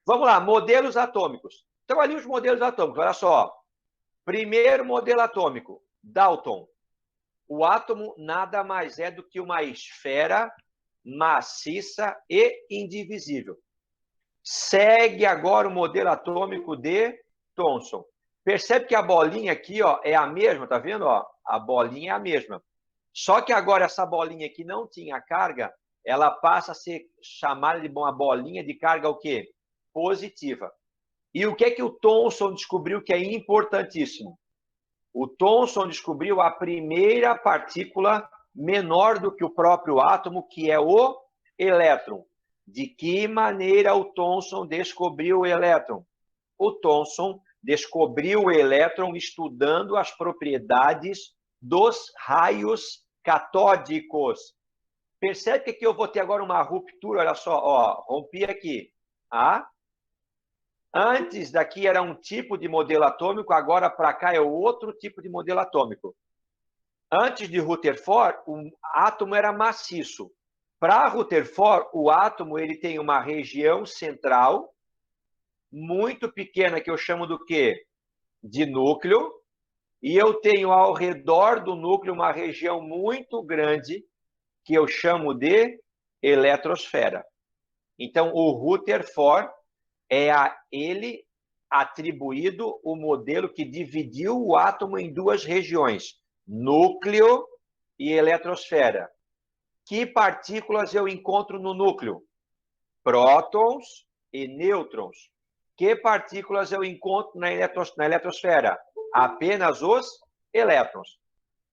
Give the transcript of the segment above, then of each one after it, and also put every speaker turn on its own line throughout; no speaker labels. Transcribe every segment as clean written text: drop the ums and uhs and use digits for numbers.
Vamos lá, modelos atômicos. Então, ali os modelos atômicos, olha só. Primeiro modelo atômico, Dalton. O átomo nada mais é do que uma esfera maciça e indivisível. Segue agora o modelo atômico de Thomson. Percebe que a bolinha aqui, ó, é a mesma, tá vendo? Ó? A bolinha é a mesma. Só que agora essa bolinha que não tinha carga, ela passa a ser chamada de uma bolinha de carga o quê? Positiva. E o que o Thomson descobriu que é importantíssimo? O Thomson descobriu a primeira partícula menor do que o próprio átomo, que é o elétron. De que maneira o Thomson descobriu o elétron? O Thomson descobriu o elétron estudando as propriedades dos raios catódicos. Percebe que aqui eu vou ter agora uma ruptura, olha só, ó, rompi aqui. Ah? Antes daqui era um tipo de modelo atômico, agora para cá é outro tipo de modelo atômico. Antes de Rutherford, o átomo era maciço. Para Rutherford, o átomo ele tem uma região central muito pequena, que eu chamo do quê? De núcleo. E eu tenho ao redor do núcleo uma região muito grande, que eu chamo de eletrosfera. Então, o Rutherford é a ele atribuído o modelo que dividiu o átomo em duas regiões, núcleo e eletrosfera. Que partículas eu encontro no núcleo? Prótons e nêutrons. Que partículas eu encontro na eletrosfera? Apenas os elétrons.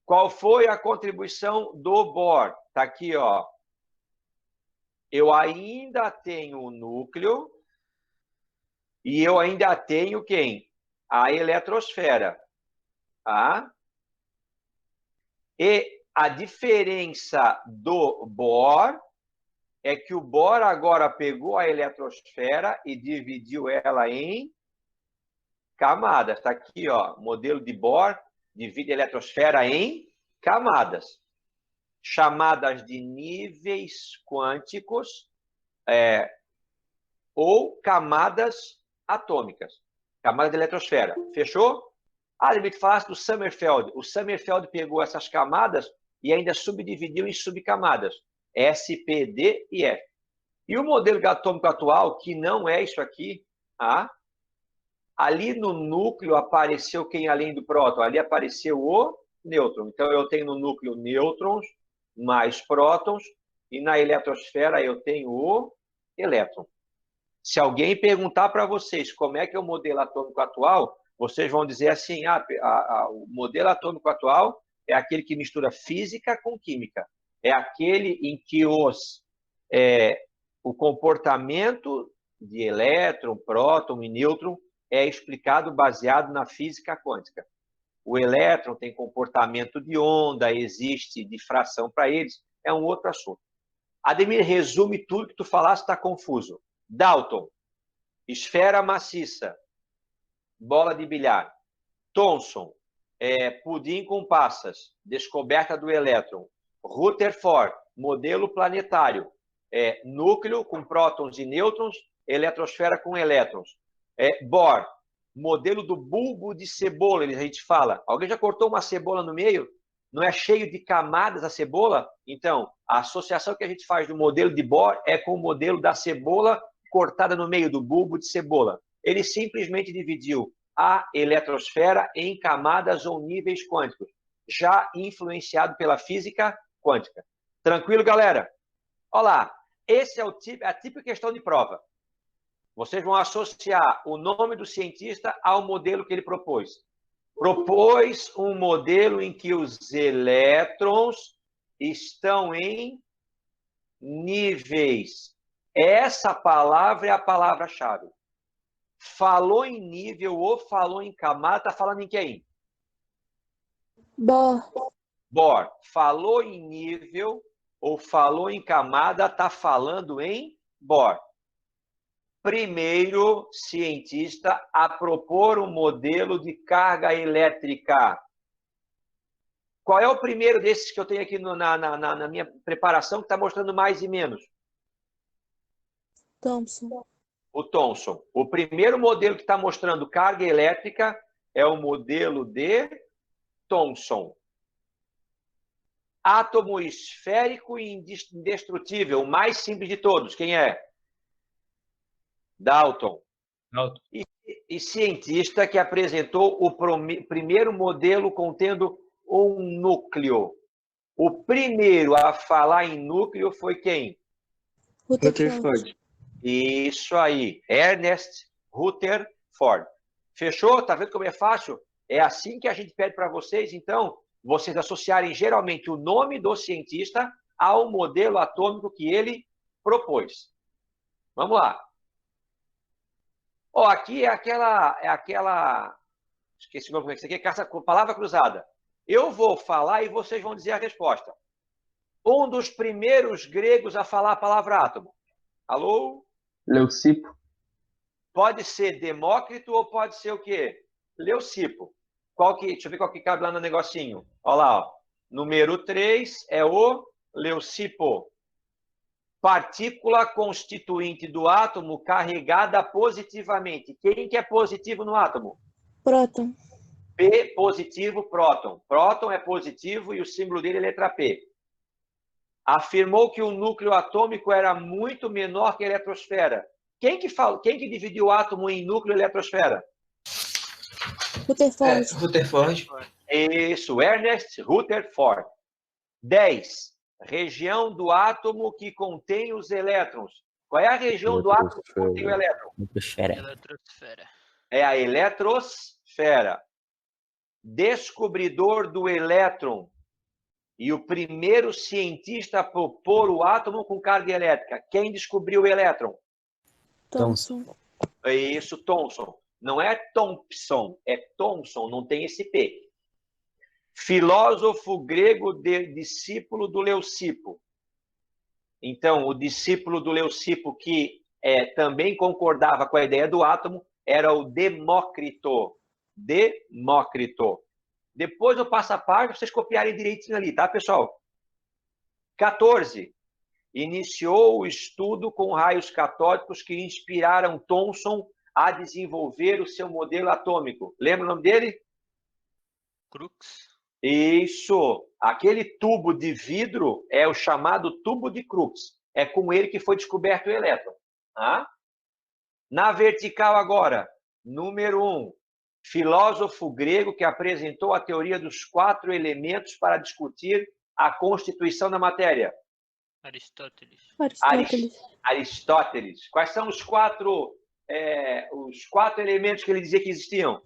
Qual foi a contribuição do Bohr? Está aqui, ó. Eu ainda tenho o núcleo e eu ainda tenho quem? A eletrosfera. Tá? E a diferença do Bohr é que o Bohr agora pegou a eletrosfera e dividiu ela em camadas. Está aqui, ó, modelo de Bohr divide a eletrosfera em camadas, chamadas de níveis quânticos ou camadas atômicas. Camada de eletrosfera. Fechou? Ah, Limite, falasse do Sommerfeld. O Sommerfeld pegou essas camadas e ainda subdividiu em subcamadas. S, P, D e F. E o modelo atômico atual, que não é isso aqui, ali no núcleo apareceu quem além do próton? Ali apareceu o nêutron. Então, eu tenho no núcleo nêutrons mais prótons e na eletrosfera eu tenho o elétron. Se alguém perguntar para vocês como é que é o modelo atômico atual, vocês vão dizer assim, o modelo atômico atual é aquele que mistura física com química. É aquele em que o comportamento de elétron, próton e nêutron é explicado baseado na física quântica. O elétron tem comportamento de onda, existe difração para eles, é um outro assunto. Ademir, resume tudo que tu falaste, está confuso. Dalton, esfera maciça, bola de bilhar. Thomson, pudim com passas, descoberta do elétron. Rutherford, modelo planetário, núcleo com prótons e nêutrons, eletrosfera com elétrons. Bohr, modelo do bulbo de cebola, a gente fala. Alguém já cortou uma cebola no meio? Não é cheio de camadas a cebola? Então, a associação que a gente faz do modelo de Bohr é com o modelo da cebola cortada no meio do bulbo de cebola. Ele simplesmente dividiu a eletrosfera em camadas ou níveis quânticos, já influenciado pela física quântica. Tranquilo, galera? Olha lá, esse é a típica questão de prova. Vocês vão associar o nome do cientista ao modelo que ele propôs. Propôs um modelo em que os elétrons estão em níveis. Essa palavra é a palavra-chave. Falou em nível ou falou em camada, está falando em quem?
Bohr.
Bohr. Falou em nível ou falou em camada, está falando em Bohr. Primeiro cientista a propor um modelo de carga elétrica. Qual é o primeiro desses que eu tenho aqui na minha preparação que está mostrando mais e menos?
Thomson.
O Thomson. O primeiro modelo que está mostrando carga elétrica é o modelo de Thomson. Átomo esférico e indestrutível, o mais simples de todos. Quem é? Dalton.
Dalton.
E cientista que apresentou o primeiro modelo contendo um núcleo. O primeiro a falar em núcleo foi quem?
Rutherford.
Isso aí, Ernest Rutherford. Fechou? Tá vendo como é fácil? É assim que a gente pede para vocês, então, vocês associarem geralmente o nome do cientista ao modelo atômico que ele propôs. Vamos lá. Ó, aqui é aquela... Esqueci o nome, como é que isso aqui é? Palavra cruzada. Eu vou falar e vocês vão dizer a resposta. Um dos primeiros gregos a falar a palavra átomo. Alô?
Leucipo.
Pode ser Demócrito ou pode ser o quê? Leucipo. Deixa eu ver qual que cabe lá no negocinho. Olha lá, ó. Número 3 é o Leucipo. Partícula constituinte do átomo carregada positivamente. Quem que é positivo no átomo?
Próton.
P positivo, próton. Próton é positivo e o símbolo dele é letra P. Afirmou que o núcleo atômico era muito menor que a eletrosfera. Quem que dividiu o átomo em núcleo e eletrosfera?
Rutherford.
Rutherford.
Isso, Ernest Rutherford. 10. Região do átomo que contém os elétrons. Qual é a região do átomo que contém o elétron?
Eletrosfera.
É a eletrosfera. Descobridor do elétron. E o primeiro cientista a propor o átomo com carga elétrica. Quem descobriu o elétron?
Thomson.
É isso, Thomson. Não é Thompson, é Thomson, não tem esse P. Filósofo grego discípulo do Leucipo. Então, o discípulo do Leucipo que também concordava com a ideia do átomo era o Demócrito. Demócrito. Depois eu passo a página para vocês copiarem direitinho ali, tá, pessoal? 14. Iniciou o estudo com raios catódicos que inspiraram Thomson a desenvolver o seu modelo atômico. Lembra o nome dele?
Crookes.
Isso. Aquele tubo de vidro é o chamado tubo de Crookes. É com ele que foi descoberto o elétron. Tá? Na vertical agora, número 1. Filósofo grego que apresentou a teoria dos 4 elementos para discutir a constituição da matéria.
Aristóteles.
Aristóteles. Quais são os quatro elementos que ele dizia que existiam?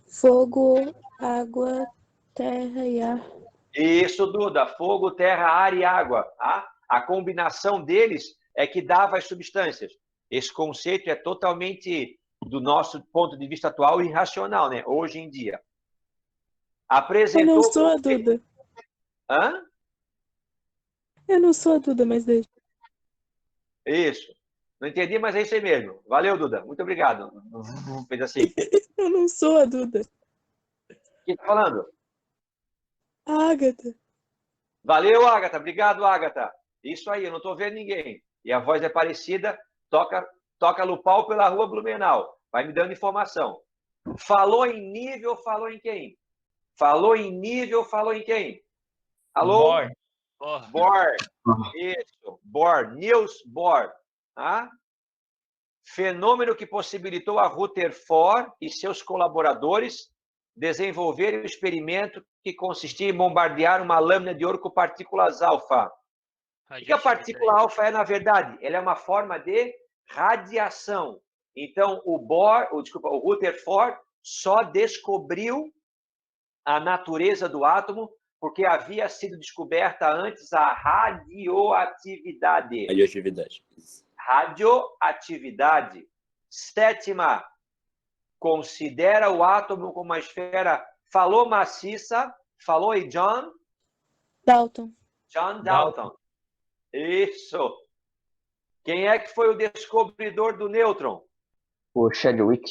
Fogo, água, terra e ar.
Isso, Duda. Fogo, terra, ar e água. Tá? A combinação deles é que dava as substâncias. Esse conceito é totalmente, do nosso ponto de vista atual, irracional, né? Hoje em dia. Apresentou...
Eu não sou a Duda.
Hã?
Eu não sou a Duda, mas deixa.
Isso. Não entendi, mas é isso aí mesmo. Valeu, Duda. Muito obrigado. Fez assim.
Eu não sou a Duda.
Quem está falando?
A Agatha.
Valeu, Agatha. Obrigado, Agatha. Isso aí, eu não estou vendo ninguém. E a voz é parecida, toca no pau pela rua Blumenau. Vai me dando informação. Falou em nível, falou em quem? Falou em nível, falou em quem? Alô? Bohr. Isso, Bohr. Niels Bohr. Tá? Fenômeno que possibilitou a Rutherford e seus colaboradores desenvolverem o experimento que consistia em bombardear uma lâmina de ouro com partículas alfa. O que a partícula alfa é, na verdade? Ela é uma forma de radiação. Então, o Rutherford só descobriu a natureza do átomo porque havia sido descoberta antes a radioatividade. Radioatividade. 7ª, considera o átomo como uma esfera. Falou maciça? Falou aí, John?
Dalton.
John Dalton. Isso. Quem é que foi o descobridor do nêutron?
O Chadwick.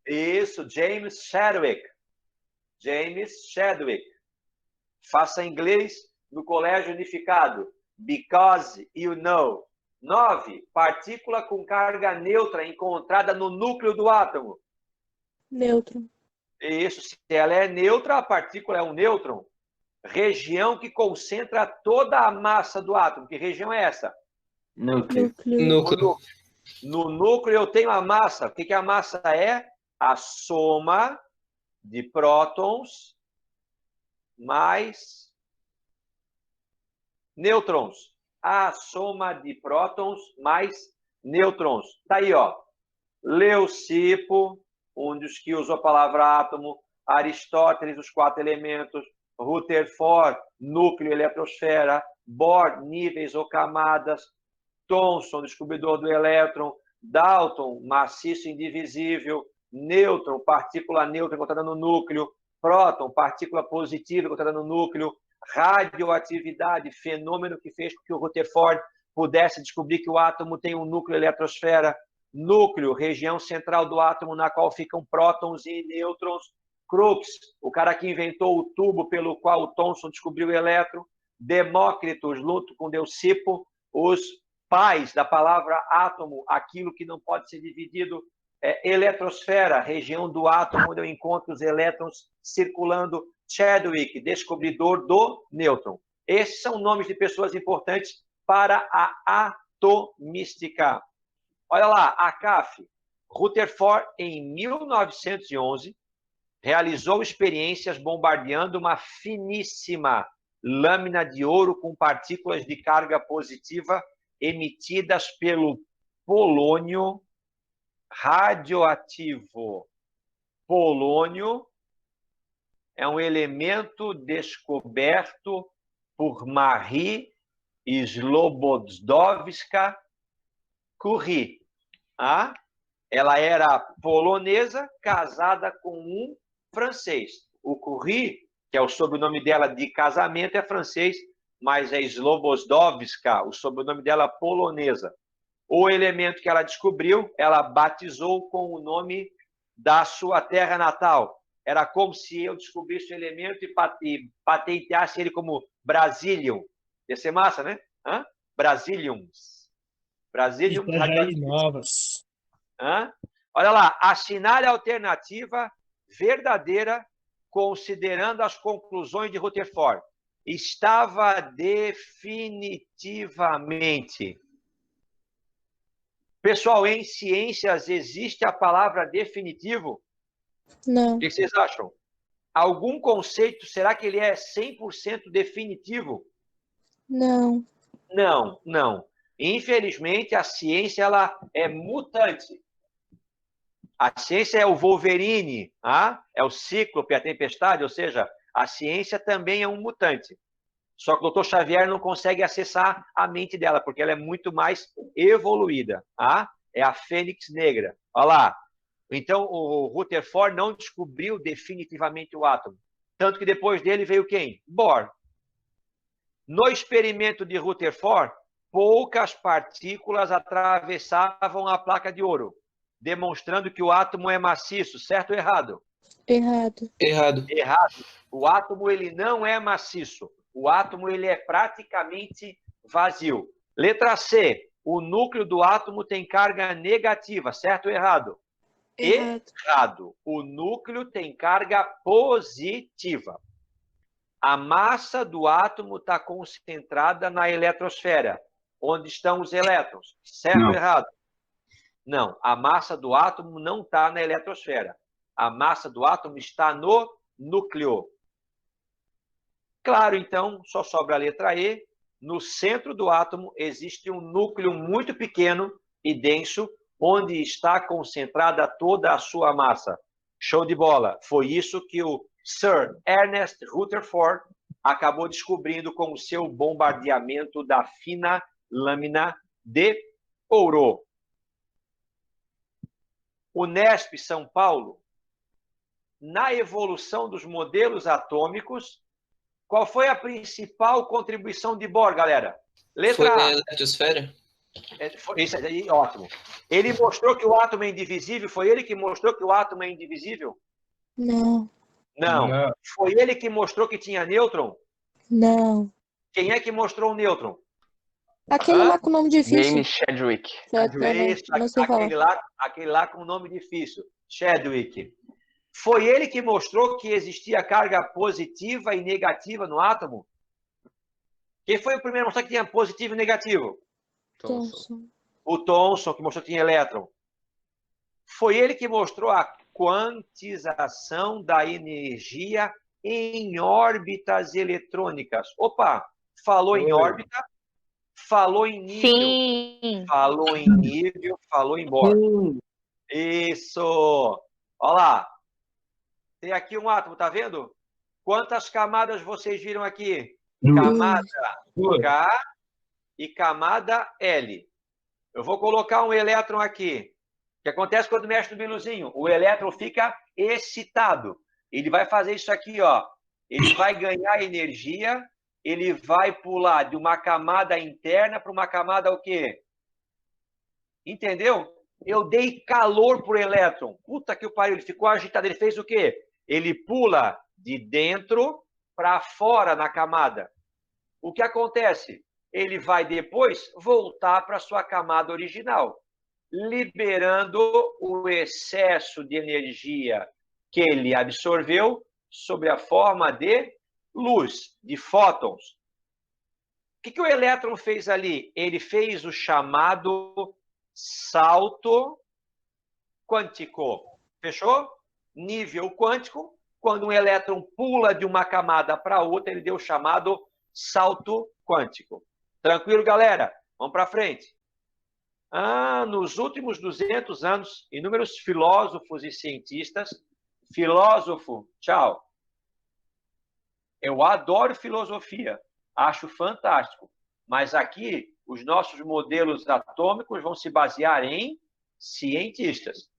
Isso, James Chadwick. James Chadwick. Faça inglês no colégio unificado. Because you know. 9. Partícula com carga neutra encontrada no núcleo do átomo.
Nêutron.
Isso, se ela é neutra, a partícula é um nêutron. Região que concentra toda a massa do átomo. Que região é essa?
Núcleo.
No núcleo eu tenho a massa. O que a massa é? A soma de prótons mais nêutrons. A soma de prótons mais nêutrons. Tá aí, ó. Leucipo, um dos que usou a palavra átomo, Aristóteles, os 4 elementos, Rutherford, núcleo, eletrosfera, Bohr, níveis ou camadas, Thomson, descobridor do elétron, Dalton, maciço indivisível, nêutron, partícula neutra encontrada no núcleo, próton, partícula positiva encontrada no núcleo, radioatividade, fenômeno que fez com que o Rutherford pudesse descobrir que o átomo tem um núcleo eletrosfera, núcleo, região central do átomo na qual ficam prótons e nêutrons, Crookes, o cara que inventou o tubo pelo qual o Thomson descobriu o elétron, Demócrito, junto com Leucipo, os pais da palavra átomo, aquilo que não pode ser dividido, eletrosfera, região do átomo onde eu encontro os elétrons circulando, Chadwick, descobridor do nêutron. Esses são nomes de pessoas importantes para a atomística. Olha lá, a CAF, Rutherford, em 1911, realizou experiências bombardeando uma finíssima lâmina de ouro com partículas de carga positiva emitidas pelo polônio radioativo. Polônio é um elemento descoberto por Marie Slobodowska-Curie. Ela era polonesa, casada com um francês. O Curie, que é o sobrenome dela de casamento, é francês, mas é Slobodowska, o sobrenome dela é polonesa. O elemento que ela descobriu, ela batizou com o nome da sua terra natal. Era como se eu descobrisse o elemento e patenteasse ele como Brasilium. Ia ser massa, né? Brasiliums. Brasilium
novas.
Olha lá, assinale a alternativa verdadeira considerando as conclusões de Rutherford. Estava definitivamente. Pessoal, em ciências existe a palavra definitivo?
Não.
O que vocês acham? Algum conceito, será que ele é 100% definitivo?
Não.
Não, não. Infelizmente, a ciência ela é mutante. A ciência é o Wolverine, é o Cíclope, a tempestade, ou seja, a ciência também é um mutante. Só que o Dr. Xavier não consegue acessar a mente dela, porque ela é muito mais evoluída. É a fênix negra. Olha lá. Então, o Rutherford não descobriu definitivamente o átomo. Tanto que depois dele veio quem? Bohr. No experimento de Rutherford, poucas partículas atravessavam a placa de ouro, demonstrando que o átomo é maciço, certo ou errado?
Errado.
Errado. O átomo ele não é maciço. O átomo ele é praticamente vazio. Letra C. O núcleo do átomo tem carga negativa, certo ou errado? Errado. O núcleo tem carga positiva. A massa do átomo está concentrada na eletrosfera, onde estão os elétrons, certo ou errado? Não, a massa do átomo não está na eletrosfera. A massa do átomo está no núcleo. Claro, então, só sobra a letra E. No centro do átomo existe um núcleo muito pequeno e denso, onde está concentrada toda a sua massa. Show de bola. Foi isso que o Sir Ernest Rutherford acabou descobrindo com o seu bombardeamento da fina lâmina de ouro. Unesp São Paulo, na evolução dos modelos atômicos, qual foi a principal contribuição de Bohr, galera? Letra
Foi
A.
a eletrosfera?
Isso aí, ótimo. Ele mostrou que o átomo é indivisível? Foi ele que mostrou que o átomo é indivisível?
Não.
Não.
Não.
Foi ele que mostrou que tinha nêutron?
Não.
Quem é que mostrou o nêutron?
Aquele lá com nome difícil.
James Chadwick.
Não sei falar.
Aquele lá com nome difícil. Chadwick. Foi ele que mostrou que existia carga positiva e negativa no átomo? Quem foi o primeiro a mostrar que tinha positivo e negativo?
Thomson.
O Thomson, que mostrou que tinha elétron. Foi ele que mostrou a quantização da energia em órbitas eletrônicas. Opa, falou em órbita, falou em nível.
Sim.
Falou em nível, falou em borda. Isso. Olha lá. Tem aqui um átomo, tá vendo? Quantas camadas vocês viram aqui? Camada K e camada L. Eu vou colocar um elétron aqui. O que acontece quando mexe no biluzinho? O elétron fica excitado. Ele vai fazer isso aqui, ó. Ele vai ganhar energia, ele vai pular de uma camada interna para uma camada o quê? Entendeu? Eu dei calor pro elétron. Puta que o pariu, ele ficou agitado. Ele fez o quê? Ele pula de dentro para fora na camada. O que acontece? Ele vai depois voltar para sua camada original, liberando o excesso de energia que ele absorveu sob a forma de luz, de fótons. O que o elétron fez ali? Ele fez o chamado salto quântico. Fechou? Nível quântico. Quando um elétron pula de uma camada para outra, ele deu o chamado salto quântico. Tranquilo, galera? Vamos para frente. Nos últimos 200 anos, inúmeros filósofos e cientistas... Filósofo, tchau. Eu adoro filosofia, acho fantástico. Mas aqui, os nossos modelos atômicos vão se basear em cientistas.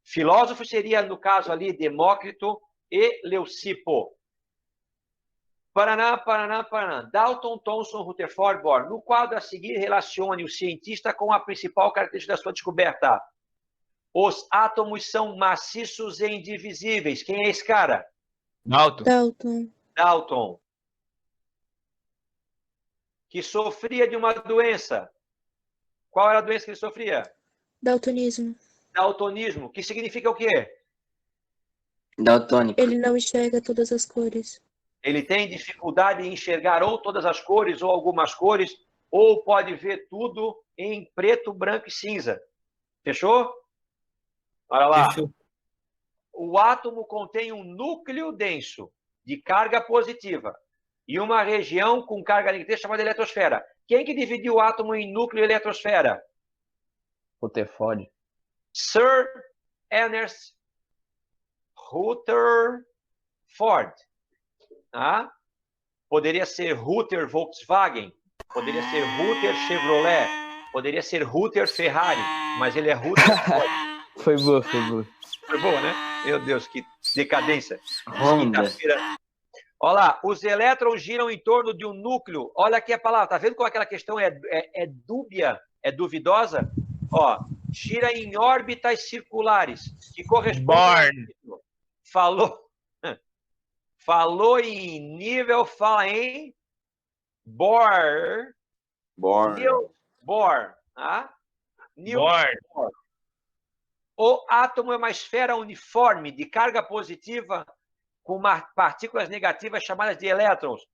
Filósofo seria, no caso ali, Demócrito e Leucipo. Paraná. Dalton, Thomson, Rutherford, Bohr. No quadro a seguir, relacione o cientista com a principal característica da sua descoberta. Os átomos são maciços e indivisíveis. Quem é esse cara? Dalton. Que sofria de uma doença. Qual era a doença que ele sofria?
Daltonismo.
Daltonismo. Que significa o quê?
Daltônico.
Ele não enxerga todas as cores.
Ele tem dificuldade em enxergar ou todas as cores, ou algumas cores, ou pode ver tudo em preto, branco e cinza. Fechou? Olha lá.
Fechou.
O átomo contém um núcleo denso de carga positiva e uma região com carga negativa chamada eletrosfera. Quem que dividiu o átomo em núcleo e eletrosfera?
Rutherford.
Sir Ernest Rutherford. Ah? Poderia ser Ruther Volkswagen, poderia ser Ruther Chevrolet, poderia ser Ruther Ferrari, mas ele é Rutherford.
Foi boa.
Foi boa, né? Meu Deus, que decadência.
Honda.
Olha lá, os elétrons giram em torno de um núcleo. Olha aqui a palavra, tá vendo como aquela questão é dúbia, é duvidosa? Ó, gira em órbitas circulares, que correspondem... Falou em nível, fala em Bohr. Bohr. Tá? Bohr. O átomo é uma esfera uniforme de carga positiva com partículas negativas chamadas de elétrons.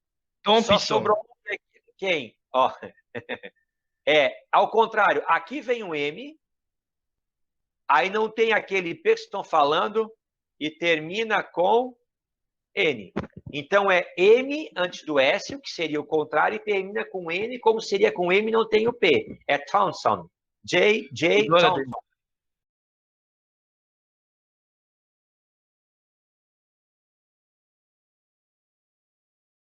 Só sobrou quem? Ó. Ao contrário, aqui vem um M, aí não tem aquele P que estão falando e termina com N. Então é M antes do S, o que seria o contrário, e termina com N, como seria com M não tem o P. É Thomson. J. Thomson.